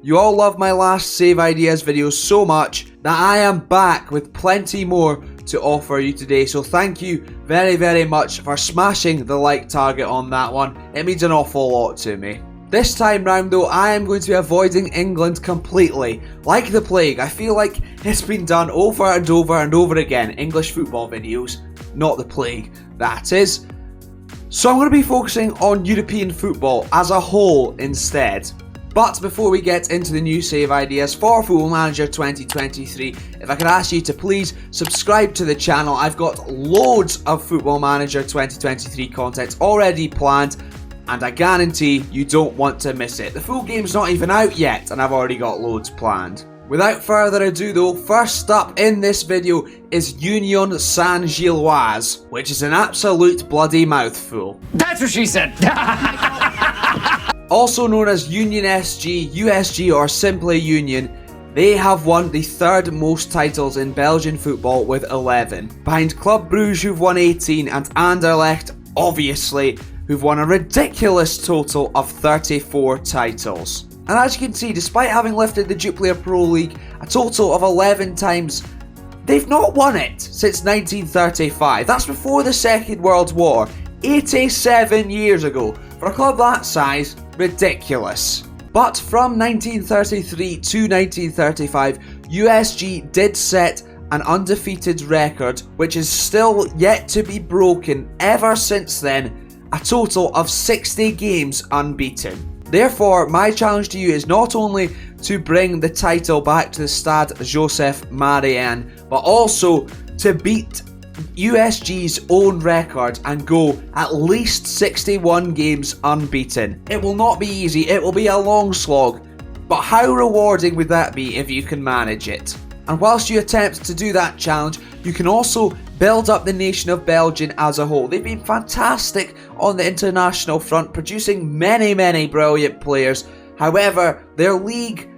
You all love my last Save Ideas video so much that I am back with plenty more to offer you today. So thank you very much for smashing the like target on that one. It means an awful lot to me. This time round though, I am going to be avoiding England completely. Like the plague, I feel like it's been done over and over again. English football videos, not the plague, that is. So I'm going to be focusing on European football as a whole instead. But before we get into the new save ideas for Football Manager 2023, if I could ask you to please subscribe to the channel. I've got loads of Football Manager 2023 content already planned, and I guarantee you don't want to miss it. The full game's not even out yet, and I've already got loads planned. Without further ado though, first up in this video is Union Saint-Gilloise, which is an absolute bloody mouthful. That's what she said! Also known as Union SG, USG or simply Union, they have won the third most titles in Belgian football with 11, behind Club Brugge who've won 18 and Anderlecht, obviously, who've won a ridiculous total of 34 titles. And as you can see, despite having lifted the Jupiler Pro League a total of 11 times, they've not won it since 1935. That's before the Second World War, 87 years ago. For a club that size, ridiculous. But from 1933 to 1935, USG did set an undefeated record, which is still yet to be broken ever since then, a total of 60 games unbeaten. Therefore, my challenge to you is not only to bring the title back to the Stade Joseph Marianne, but also to beat USG's own record and go at least 61 games unbeaten. It will not be easy, it will be a long slog, but how rewarding would that be if you can manage it? And whilst you attempt to do that challenge, you can also build up the nation of Belgium as a whole. They've been fantastic on the international front, producing many brilliant players. However, their league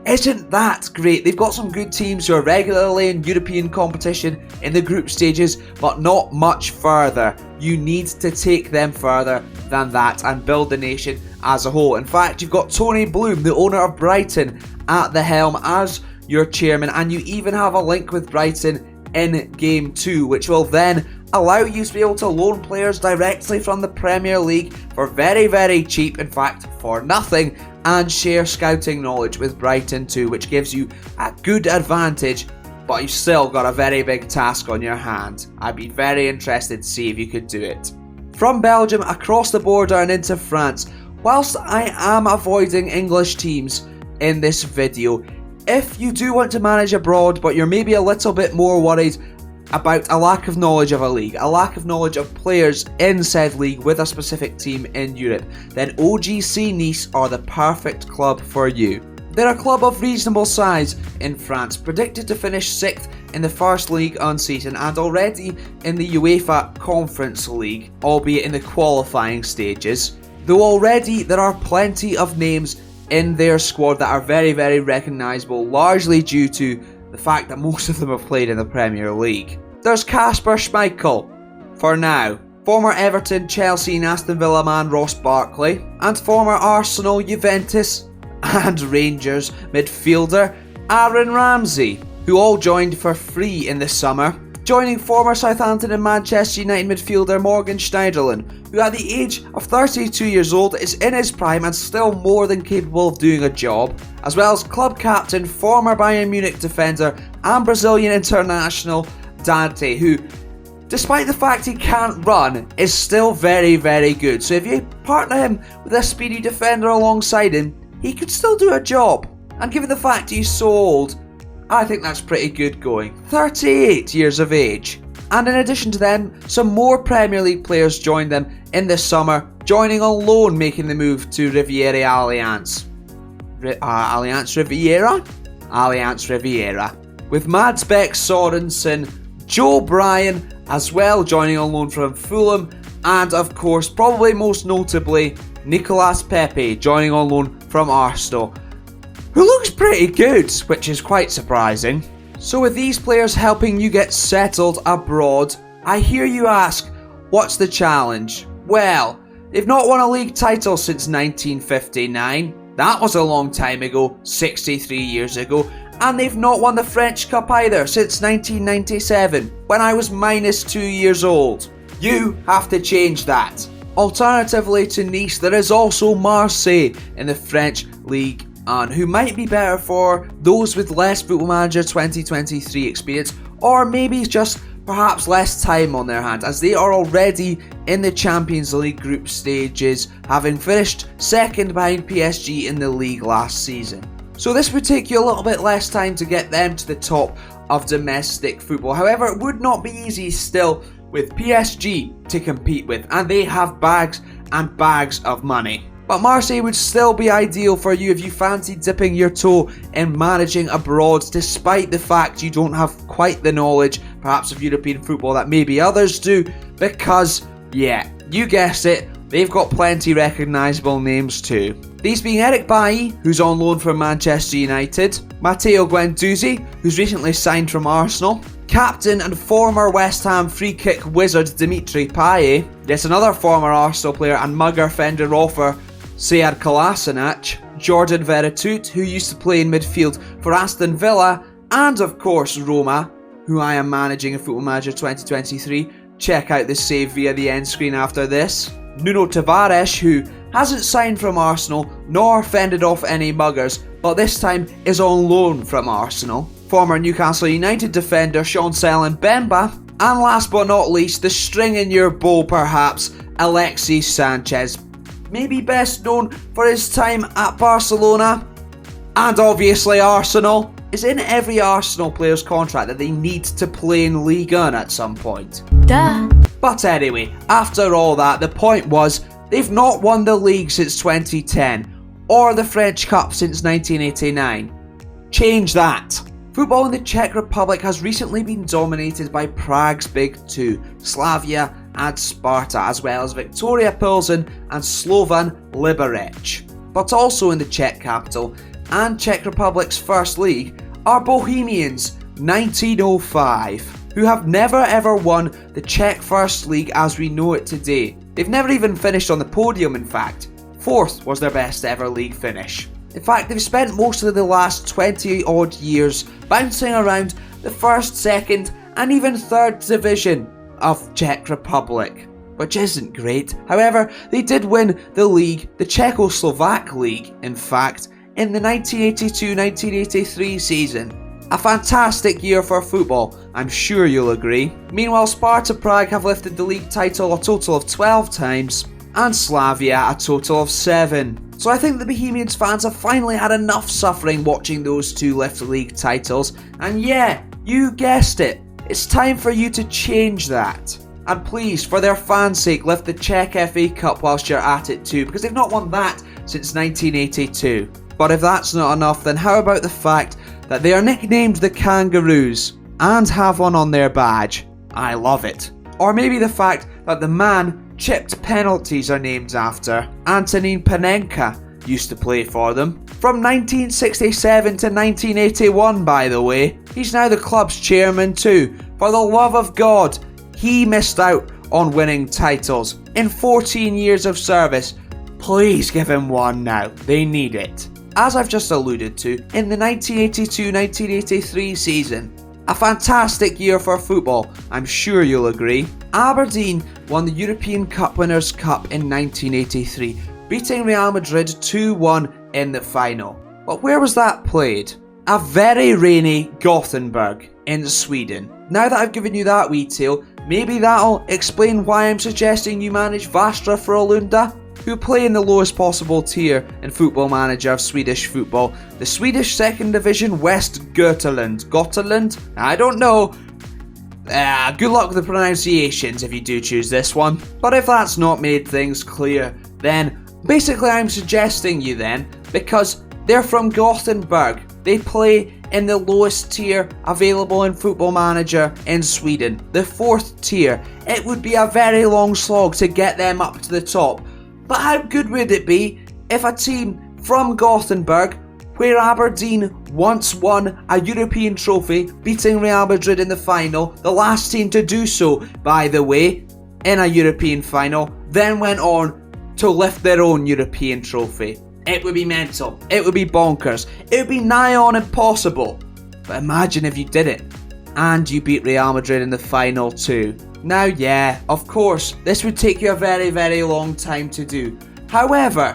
isn't that great. They've got some good teams who are regularly in European competition in the group stages, but not much further. You need to take them further than that and build the nation as a whole. In fact, you've got Tony Bloom, the owner of Brighton, at the helm as your chairman, and you even have a link with Brighton in Game 2, which will then allow you to be able to loan players directly from the Premier League for very cheap, in fact for nothing, and share scouting knowledge with Brighton too, which gives you a good advantage, but you've still got a very big task on your hand. I'd be very interested to see if you could do it. From Belgium across the border and into France, whilst I am avoiding English teams in this video, if you do want to manage abroad but you're maybe a little bit more worried about a lack of knowledge of a league, a lack of knowledge of players in said league with a specific team in Europe, then OGC Nice are the perfect club for you. They're a club of reasonable size in France, predicted to finish 6th in the first league unseason and already in the UEFA Conference League, albeit in the qualifying stages. Though already there are plenty of names in their squad that are very recognisable, largely due to the fact that most of them have played in the Premier League. There's Kasper Schmeichel, for now, former Everton, Chelsea and Aston Villa man Ross Barkley, and former Arsenal, Juventus and Rangers midfielder Aaron Ramsey, who all joined for free in the summer, joining former Southampton and Manchester United midfielder Morgan Schneiderlin, who at the age of 32 years old is in his prime and still more than capable of doing a job, as well as club captain, former Bayern Munich defender and Brazilian international Dante, who, despite the fact he can't run, is still very good. So if you partner him with a speedy defender alongside him, he could still do a job. And given the fact he's so old, I think that's pretty good going. 38 years of age. And in addition to them, some more Premier League players joined them in the summer, joining on loan, making the move to Riviera Alliance. Alliance Riviera? Alliance Riviera. With Mads Beck Sorensen, Joe Bryan as well joining on loan from Fulham, and of course, probably most notably, Nicolas Pepe joining on loan from Arsenal, who looks pretty good, which is quite surprising. So with these players helping you get settled abroad, I hear you ask, what's the challenge? Well, they've not won a league title since 1959. That was a long time ago, 63 years ago, and they've not won the French Cup either since 1997, when I was -2 years old. You have to change that. Alternatively to Nice, there is also Marseille in the French League, and who might be better for those with less Football Manager 2023 experience, or maybe just perhaps less time on their hands, as they are already in the Champions League group stages, having finished second behind PSG in the league last season. So this would take you a little bit less time to get them to the top of domestic football. However, it would not be easy still with PSG to compete with, and they have bags and bags of money. But Marseille would still be ideal for you if you fancy dipping your toe in managing abroad, despite the fact you don't have quite the knowledge, perhaps, of European football that maybe others do, because, yeah, you guessed it, they've got plenty recognisable names too. These being Eric Bailly, who's on loan from Manchester United, Matteo Guendouzi, who's recently signed from Arsenal, captain and former West Ham free-kick wizard Dimitri Payet, yet another former Arsenal player and mugger fender offer Sead Kolasinac, Jordan Veretout, who used to play in midfield for Aston Villa, and of course Roma, who I am managing in Football Manager 2023. Check out the save via the end screen after this. Nuno Tavares, who hasn't signed from Arsenal nor fended off any muggers, but this time is on loan from Arsenal. Former Newcastle United defender Chancel Mbemba, and last but not least, the string in your bow perhaps, Alexis Sanchez. Maybe best known for his time at Barcelona, and obviously Arsenal. It's in every Arsenal player's contract that they need to play in Ligue 1 at some point. Duh. But anyway, after all that, the point was, they've not won the league since 2010, or the French Cup since 1989. Change that. Football in the Czech Republic has recently been dominated by Prague's Big Two, Slavia and Sparta, as well as Victoria Pilsen and Slovan Liberec. But also in the Czech capital and Czech Republic's first league are Bohemians 1905, who have never ever won the Czech First League as we know it today. They've never even finished on the podium, in fact. Fourth was their best ever league finish. In fact, they've spent most of the last 20 odd years bouncing around the first, second and even third division of Czech Republic, which isn't great. However, they did win the league, the Czechoslovak League, in fact, in the 1982-1983 season. A fantastic year for football, I'm sure you'll agree. Meanwhile, Sparta Prague have lifted the league title a total of 12 times, and Slavia a total of 7. So I think the Bohemians fans have finally had enough suffering watching those two lift league titles, and yeah, you guessed it, it's time for you to change that. And please, for their fans' sake, lift the Czech FA Cup whilst you're at it too, because they've not won that since 1982. But if that's not enough, then how about the fact that they are nicknamed the Kangaroos and have one on their badge? I love it. Or maybe the fact that the man chipped penalties are named after. Antonin Panenka used to play for them. From 1967 to 1981, by the way. He's now the club's chairman too. For the love of God, he missed out on winning titles in 14 years of service. Please give him one now, they need it. As I've just alluded to, in the 1982-1983 season, a fantastic year for football, I'm sure you'll agree. Aberdeen won the European Cup Winners' Cup in 1983, beating Real Madrid 2-1 in the final. But where was that played? A very rainy Gothenburg in Sweden. Now that I've given you that wee tale, maybe that'll explain why I'm suggesting you manage Västra Frölunda, who play in the lowest possible tier in Football Manager of Swedish football, the Swedish second division West Götaland. Götaland? I don't know. Good luck with the pronunciations if you do choose this one. But if that's not made things clear, then basically I'm suggesting you then, because they're from Gothenburg, they play in the lowest tier available in Football Manager in Sweden, the 4th tier. It would be a very long slog to get them up to the top. But how good would it be if a team from Gothenburg, where Aberdeen once won a European trophy, beating Real Madrid in the final, the last team to do so, by the way, in a European final, then went on to lift their own European trophy. It would be mental. It would be bonkers. It would be nigh on impossible. But imagine if you did it, and you beat Real Madrid in the final too. Now, yeah, of course, this would take you a very, very long time to do. However,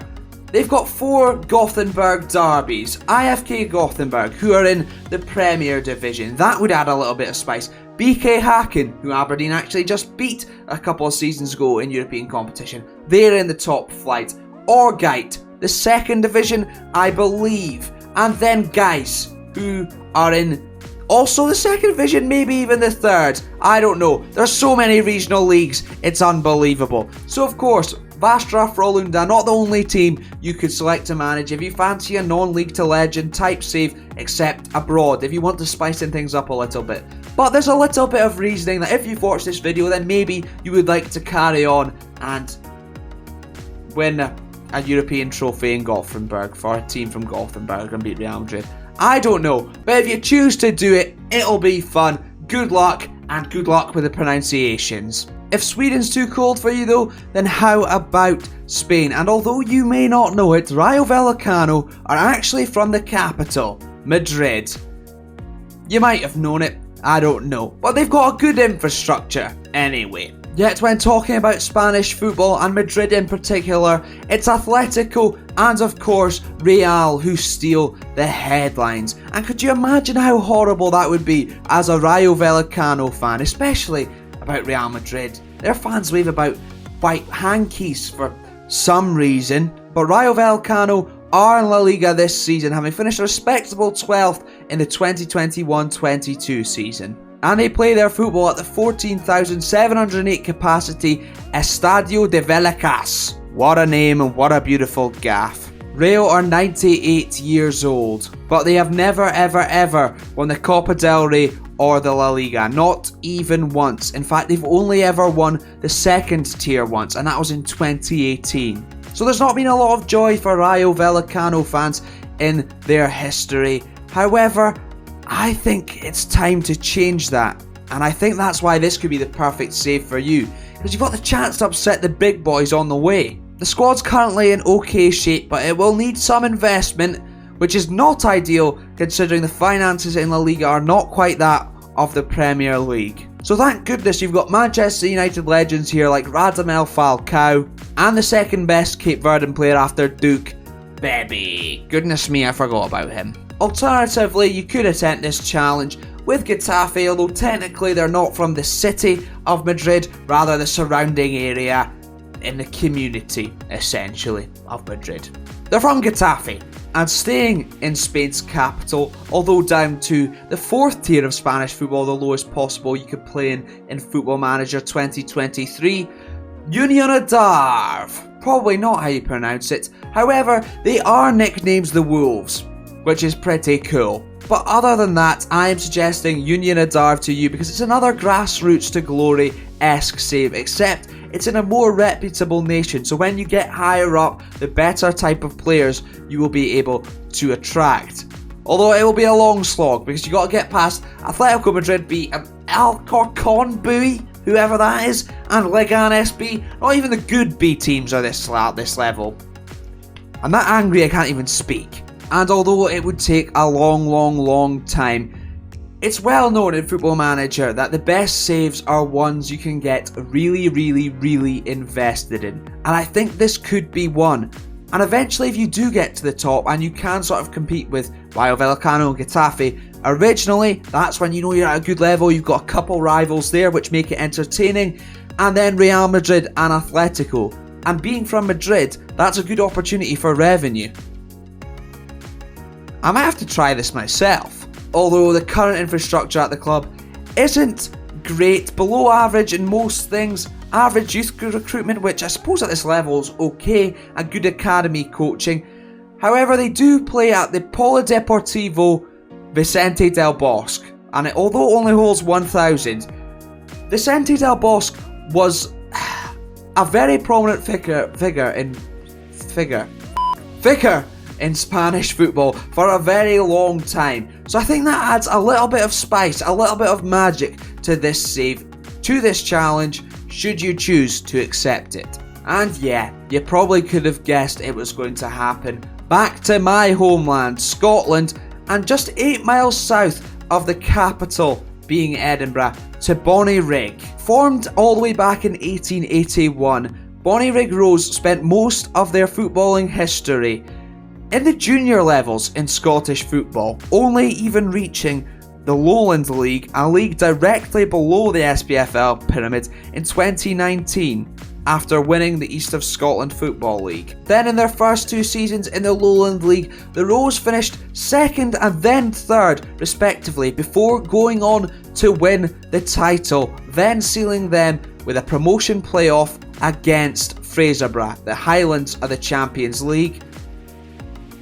they've got 4 Gothenburg derbies. IFK Gothenburg, who are in the Premier Division. That would add a little bit of spice. BK Häcken, who Aberdeen actually just beat a couple of seasons ago in European competition. They're in the top flight. Orgeit, the 2nd division, I believe. And then Gais, who are in also the 2nd division, maybe even the 3rd. I don't know. There's so many regional leagues, it's unbelievable. So of course, Västra Frölunda, not the only team you could select to manage if you fancy a non-league to legend type save, except abroad, if you want to spice things up a little bit. But there's a little bit of reasoning that if you've watched this video, then maybe you would like to carry on and win a European trophy in Gothenburg for a team from Gothenburg and beat Real Madrid. I don't know, but if you choose to do it, it'll be fun. Good luck, and good luck with the pronunciations. If Sweden's too cold for you though, then how about Spain? And although you may not know it, Rayo Vallecano are actually from the capital, Madrid. You might have known it, I don't know, but they've got a good infrastructure anyway. Yet when talking about Spanish football, and Madrid in particular, it's Atletico and of course Real who steal the headlines. And could you imagine how horrible that would be as a Rayo Vallecano fan, especially about Real Madrid? Their fans wave about white hankies for some reason, but Rayo Vallecano are in La Liga this season, having finished a respectable 12th in the 2021-22 season. And they play their football at the 14,708 capacity Estadio de Vallecas. What a name and what a beautiful gaff. Rayo are 98 years old, but they have never ever won the Copa del Rey or the La Liga, not even once. In fact, they've only ever won the 2nd tier once, and that was in 2018. So there's not been a lot of joy for Rayo Vallecano fans in their history. However, I think it's time to change that, and I think that's why this could be the perfect save for you, because you've got the chance to upset the big boys on the way. The squad's currently in okay shape, but it will need some investment, which is not ideal considering the finances in La Liga are not quite that of the Premier League. So thank goodness you've got Manchester United legends here like Radamel Falcao, and the 2nd best Cape Verdean player after Duke, Bebe. Goodness me, I forgot about him. Alternatively, you could attempt this challenge with Getafe, although technically they're not from the city of Madrid, rather the surrounding area in the community, essentially, of Madrid. They're from Getafe, and staying in Spain's capital, although down to the 4th tier of Spanish football, the lowest possible you could play in Football Manager 2023, Union Adarve. Probably not how you pronounce it. However, they are nicknamed the Wolves, which is pretty cool. But other than that, I am suggesting Union Adarve to you because it's another grassroots to glory-esque save, except it's in a more reputable nation, so when you get higher up, the better type of players you will be able to attract. Although it will be a long slog because you got to get past Atletico Madrid B, Alcorcon B, whoever that is, and Leganés B. Not even the good B teams are at this level. I'm that angry I can't even speak. And although it would take a long time, it's well known in Football Manager that the best saves are ones you can get really invested in. And I think this could be one. And eventually if you do get to the top and you can sort of compete with Rayo Vallecano and Getafe, originally that's when you know you're at a good level, you've got a couple rivals there which make it entertaining, and then Real Madrid and Atletico. And being from Madrid, that's a good opportunity for revenue. I might have to try this myself, although the current infrastructure at the club isn't great, below average in most things, average youth recruitment, which I suppose at this level is okay, and good academy coaching. However, they do play at the Polideportivo Vicente del Bosque, and although it only holds 1,000, Vicente del Bosque was a very prominent figure in Spanish football for a very long time. So I think that adds a little bit of spice, a little bit of magic to this save, to this challenge, should you choose to accept it. And yeah, you probably could have guessed it was going to happen back to my homeland, Scotland, and just 8 miles south of the capital, being Edinburgh, to Bonnyrigg. Formed all the way back in 1881, Bonnyrigg Rose spent most of their footballing history in the junior levels in Scottish football, only even reaching the Lowland League, a league directly below the SPFL pyramid, in 2019 after winning the East of Scotland Football League. Then in their first 2 seasons in the Lowland League, the Rose finished 2nd and then 3rd respectively before going on to win the title, then sealing them with a promotion playoff against Fraserburgh, the Highlands of the Champions League.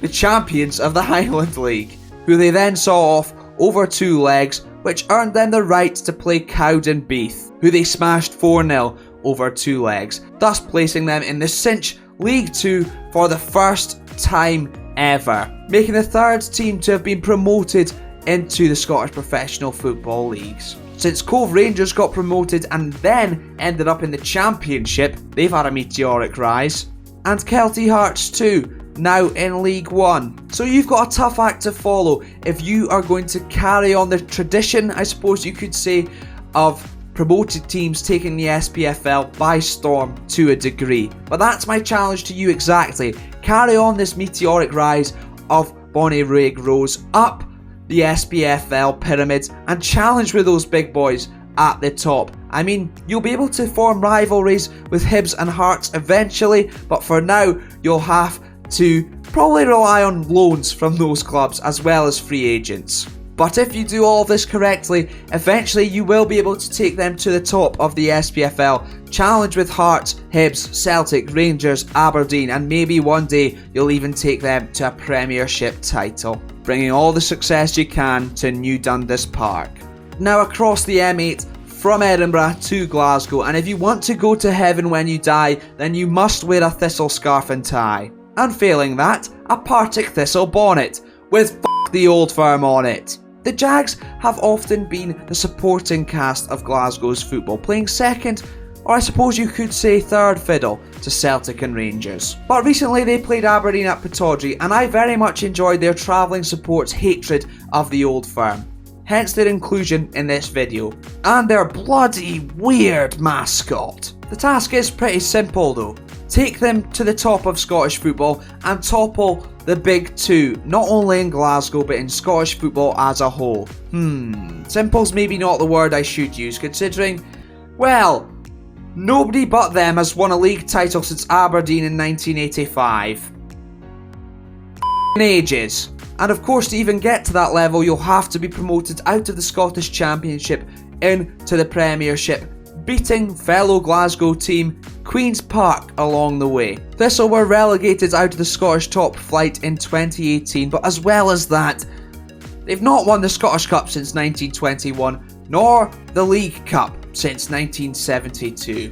The champions of the Highland League, who they then saw off over 2 legs, which earned them the right to play Cowdenbeath, who they smashed 4-0 over 2 legs, thus placing them in the Cinch League 2 for the first time ever, making the 3rd team to have been promoted into the Scottish Professional Football Leagues. Since Cove Rangers got promoted and then ended up in the Championship, they've had a meteoric rise. And Kelty Hearts too, now in League 1. So you've got a tough act to follow if you are going to carry on the tradition, I suppose you could say, of promoted teams taking the SPFL by storm to a degree. But that's my challenge to you exactly. Carry on this meteoric rise of Bonnyrigg Rose up the SPFL pyramid and challenge with those big boys at the top. I mean, you'll be able to form rivalries with Hibs and Hearts eventually, but for now, you'll have to probably rely on loans from those clubs as well as free agents. But if you do all of this correctly, eventually you will be able to take them to the top of the SPFL, challenge with Hearts, Hibs, Celtic, Rangers, Aberdeen, and maybe one day you'll even take them to a Premiership title, bringing all the success you can to New Dundas Park. Now across the M8, from Edinburgh to Glasgow, and if you want to go to heaven when you die, then you must wear a thistle scarf and tie. And failing that, a Partick Thistle bonnet, with F*** the Old Firm on it. The Jags have often been the supporting cast of Glasgow's football, playing second, or I suppose you could say third fiddle, to Celtic and Rangers. But recently they played Aberdeen at Pittodrie, and I very much enjoyed their travelling support's hatred of the Old Firm. Hence their inclusion in this video, and their bloody weird mascot. The task is pretty simple though. Take them to the top of Scottish football and topple the big 2, not only in Glasgow but in Scottish football as a whole. Simple's maybe not the word I should use, considering, well, nobody but them has won a league title since Aberdeen in 1985. Ages. And of course, to even get to that level, you'll have to be promoted out of the Scottish Championship into the Premiership, beating fellow Glasgow team Queen's Park along the way. Thistle were relegated out of the Scottish top flight in 2018, but as well as that, they've not won the Scottish Cup since 1921, nor the League Cup since 1972.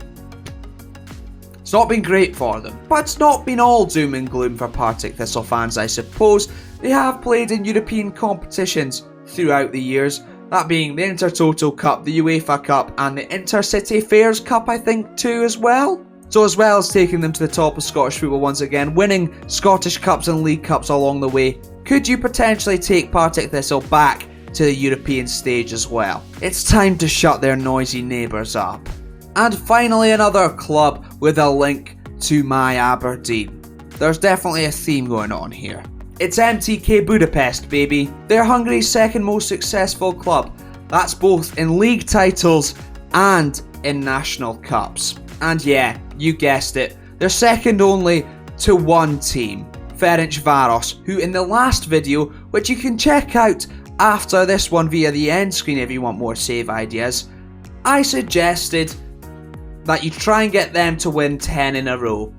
It's not been great for them, but it's not been all doom and gloom for Partick Thistle fans, I suppose. They have played in European competitions throughout the years, that being the Intertoto Cup, the UEFA Cup, and the Intercity Fairs Cup, I think, too, as well. So as well as taking them to the top of Scottish football once again, winning Scottish Cups and League Cups along the way, could you potentially take Partick Thistle back to the European stage as well? It's time to shut their noisy neighbours up. And finally, another club with a link to my Aberdeen. There's definitely a theme going on here. It's MTK Budapest, baby. They're Hungary's second most successful club. That's both in league titles and in national cups. And yeah, you guessed it, they're second only to one team, Ferencváros, who in the last video, which you can check out after this one via the end screen if you want more save ideas, I suggested that you try and get them to win 10 in a row.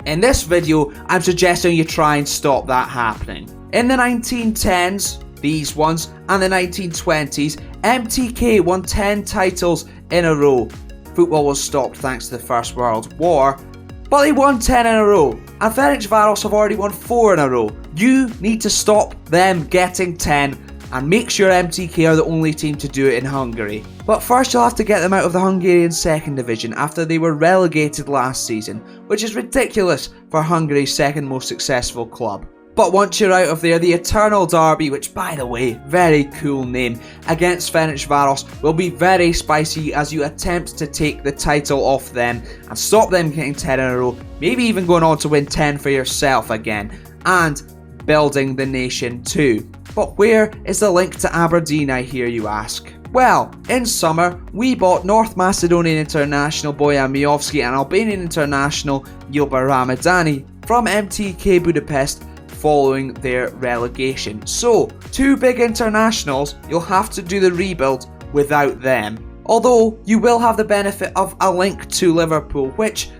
In this video, I'm suggesting you try and stop that happening. In the 1910s, these ones, and the 1920s, MTK won 10 titles in a row. Football was stopped thanks to the First World War, but they won 10 in a row, and Ferencváros have already won 4 in a row. You need to stop them getting 10 and make sure MTK are the only team to do it in Hungary. But first you'll have to get them out of the Hungarian second division after they were relegated last season, which is ridiculous for Hungary's second most successful club. But once you're out of there, the Eternal Derby, which by the way, very cool name, against Ferencváros will be very spicy as you attempt to take the title off them and stop them getting 10 in a row, maybe even going on to win 10 for yourself again, and building the nation too. But where is the link to Aberdeen, I hear you ask? Well, in summer, we bought North Macedonian international Bojan Miovski and Albanian international Yoba Ramadani from MTK Budapest following their relegation. So, two big internationals, you'll have to do the rebuild without them. Although, you will have the benefit of a link to Liverpool, which,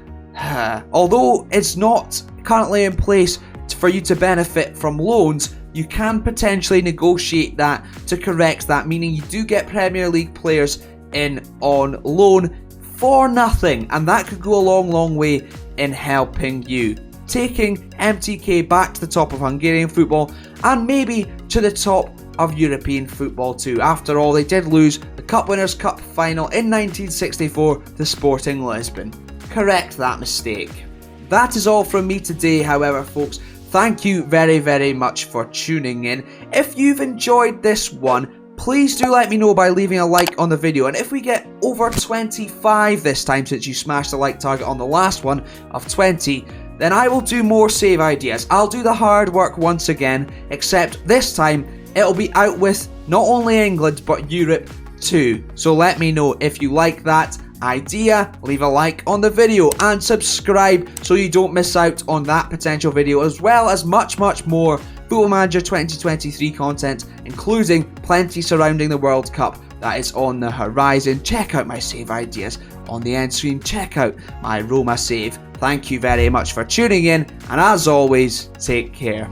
although it's not currently in place for you to benefit from loans, you can potentially negotiate that to correct that, meaning you do get Premier League players in on loan for nothing, and that could go a long way in helping you, taking MTK back to the top of Hungarian football and maybe to the top of European football too. After all, they did lose the Cup Winners' Cup final in 1964 to Sporting Lisbon. Correct that mistake. That is all from me today, however, folks. Thank you very much for tuning in. If you've enjoyed this one, please do let me know by leaving a like on the video. And if we get over 25 this time, since you smashed the like target on the last one of 20, then I will do more save ideas. I'll do the hard work once again, except this time it'll be out with not only England but Europe too. So let me know if you like that idea, leave a like on the video and subscribe so you don't miss out on that potential video, as well as much more Football Manager 2023 content, including plenty surrounding the World Cup that is on the horizon. Check out my save ideas on the end screen, check out my Roma save. Thank you very much for tuning in, and as always, take care.